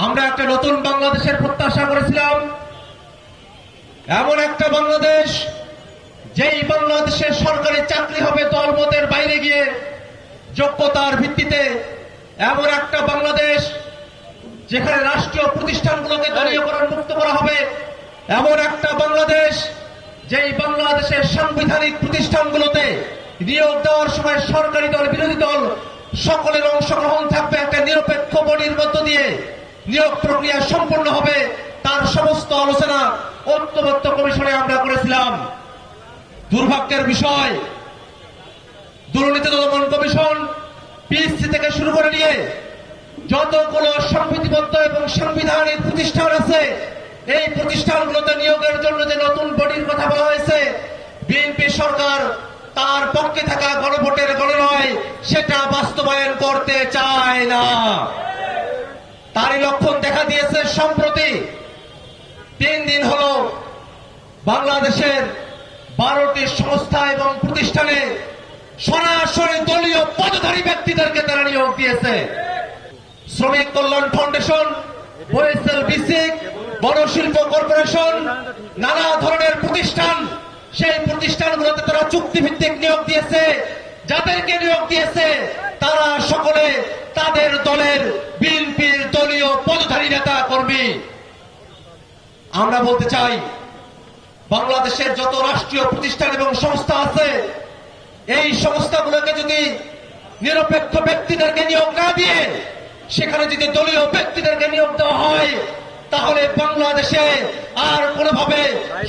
আমরা একটা নতুন বাংলাদেশের প্রত্যাশা করেছিলাম, এমন একটা বাংলাদেশ যেই বাংলাদেশের সরকারি চাকরি হবে দলমতের বাইরে গিয়ে যোগ্যতার ভিত্তিতে, এমন একটা বাংলাদেশ যেখানে রাষ্ট্রীয় প্রতিষ্ঠানগুলোকে দলীয়করণ মুক্ত করা হবে, এমন একটা বাংলাদেশ যেই বাংলাদেশের সাংবিধানিক প্রতিষ্ঠানগুলোতে নিয়োগ দেওয়ার সময় সরকারি দল বিরোধী দল সকলের অংশগ্রহণ থাকবে, একটা নিরপেক্ষ বডির মধ্য দিয়ে নিয়োগ প্রক্রিয়া সম্পন্ন হবে, তার সমস্ত আলোচনা ঐক্যবদ্ধ কমিশনে আমরা করেছিলাম। দুর্ভাগ্যের বিষয়, দুর্নীতি দমন কমিশন পিএসসি থেকে শুরু করে নিয়ে যতগুলো সংবিধিবদ্ধ এবং সাংবিধানিক প্রতিষ্ঠান আছে, এই প্রতিষ্ঠানগুলোতে নিয়োগের জন্য যে নতুন বডির কথা বলা হয়েছে, বিএনপি সরকার তার পক্ষে থাকা গণভোটের গণনয় সেটা বাস্তবায়ন করতে চায় না। তারই লক্ষণ দেখা দিয়েছে সম্প্রতি 3 দিন হলো বাংলাদেশের 12টি সংস্থা এবং প্রতিষ্ঠানে সরাসরি দলীয় পদধারী ব্যক্তিদেরকে তারা নিয়োগ দিয়েছে। শ্রমিক কল্যাণ ফাউন্ডেশন, ওএসএল বিসিক, বনশিল্প কর্পোরেশন, নানা ধরনের প্রতিষ্ঠান, সেই প্রতিষ্ঠানগুলোতে তারা চুক্তিভিত্তিক নিয়োগ দিয়েছে। যাদেরকে নিয়োগ দিয়েছে তারা সকলে তাদের দলের বিএনপির দলীয় পদধারী নেতা কর্মী। আমরা বলতে চাই, বাংলাদেশের যত রাষ্ট্রীয় প্রতিষ্ঠান এবং সংস্থা আছে, এই সংস্থাগুলোকে যদি নিরপেক্ষ ব্যক্তিদেরকে নিয়োগ না দিয়ে সেখানে যদি দলীয় ব্যক্তিদেরকে নিয়োগ দেওয়া হয়, তাহলে বাংলাদেশে আর কোনোভাবে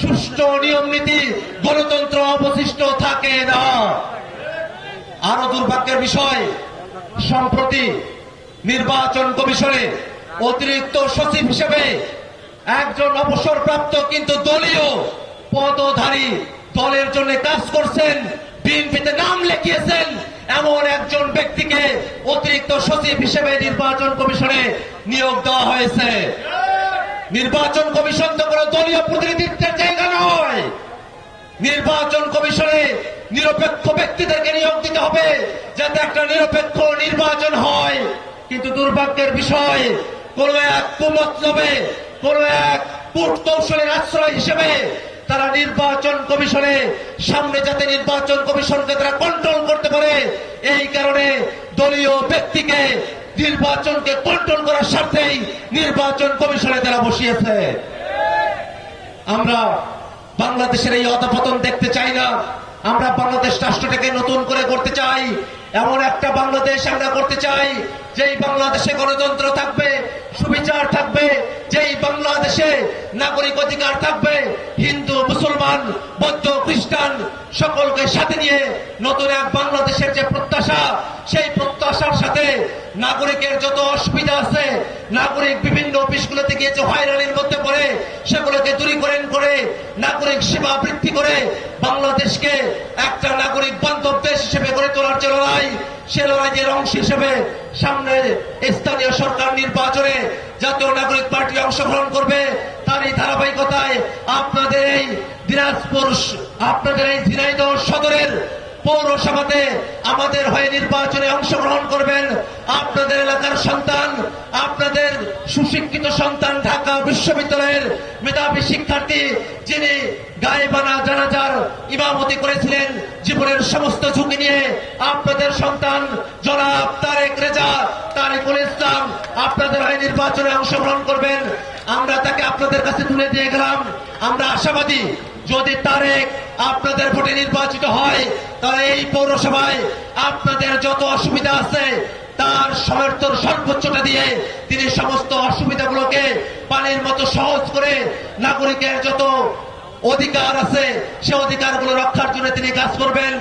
সুষ্ঠু নিয়ম নীতি গণতন্ত্র অবশিষ্ট থাকে না। আরো দুর্ভাগ্যের বিষয়, সম্প্রতি নির্বাচন কমিশনে অতিরিক্ত সচিব হিসেবে একজন অবসরপ্রাপ্ত কিন্তু দলীয় পদধারী, দলের জন্য কাজ করছেন, বিএনপিতে নাম লিখিয়েছেন, এমন একজন ব্যক্তিকে অতিরিক্ত সচিব হিসেবে নির্বাচন কমিশনে নিয়োগ দেওয়া হয়েছে। নির্বাচন কমিশন তো কোনো দলীয় প্রতিনিধিত্বের জায়গা নয়। নির্বাচন কমিশনে নিরপেক্ষ ব্যক্তিদেরকে নিয়োগ দিতে হবে যাতে একটা নিরপেক্ষ নির্বাচন হয়। কিন্তু দুর্ভাগ্যের বিষয়, কোন এক কুমতলবে, কোন এক কূটকৌশলের আশ্রয় হিসেবে তারা নির্বাচন কমিশনে সামনে যাতে নির্বাচন কমিশনকে তারা কন্ট্রোল করতে পারে, এই কারণে দলীয় ব্যক্তিকে নির্বাচনকে কন্ট্রোল করার স্বার্থেই নির্বাচন কমিশনে তারা বসিয়েছে। আমরা বাংলাদেশের এই অধঃপতন দেখতে চাই না। আমরা বাংলাদেশ রাষ্ট্রটাকে নতুন করে করতে চাই, এমন একটা বাংলাদেশ আমরা করতে চাই যেই বাংলাদেশে গণতন্ত্র থাকবে, সুবিচার থাকবে, যেই বাংলাদেশে নাগরিক অধিকার থাকবে, হিন্দু, মুসলমান, বৌদ্ধ, খ্রিস্টান সকলকে সাথে নিয়ে নতুন এক বাংলাদেশের যে প্রত্যাশা, সেই প্রত্যাশার সাথে নাগরিকের যত অসুবিধা আছে, নাগরিক বিভিন্ন অফিসগুলোতে গিয়ে যে হয়রানির মধ্যে পড়ে, সেগুলোকে দূরীকরণ করে নাগরিক সেবা বৃদ্ধি করে বাংলাদেশকে একটা নাগরিক বান্ধব দেশ হিসেবে গড়ে তোলার যে লড়াই, সে লড়াইয়ের অংশ হিসেবে সামনে স্থানীয় সরকার নির্বাচনে জাতীয় নাগরিক পার্টি অংশগ্রহণ করবে। তারই ধারাবাহিকতায় আপনাদের এই দিনাজপুর, আপনাদের এই ঝিনাইদহ সদরের পৌরসভাতে আমাদের হয়ে নির্বাচনে অংশগ্রহণ করবেন আপনাদের এলাকার সন্তান, আপনাদের সুশিক্ষিত সন্তান, ঢাকা বিশ্ববিদ্যালয়ের মেধাবী শিক্ষার্থী, যিনি গায়েবানা জানাজার ইমামতি করেছিলেন জীবনের সমস্ত ঝুঁকি নিয়ে, আপনাদের সন্তান জনাব তারেক রেজা, তারিকুল ইসলাম আপনাদের হয়ে নির্বাচনে অংশগ্রহণ করবেন। আমরা তাকে আপনাদের কাছে তুলে দিয়ে গেলাম। আমরা আশাবাদী, যদি তারেক আপনাদের ভোটে নির্বাচিত হয়, তাহলে এই পৌরসভায় আপনাদের যত অসুবিধা আছে তার সমর্থন সর্বোচ্চটা দিয়ে তিনি সমস্ত অসুবিধাগুলোকে পানির মতো সহজ করে নাগরিকের যত অধিকার আছে সে অধিকারগুলো রক্ষার জন্য তিনি কাজ করবেন।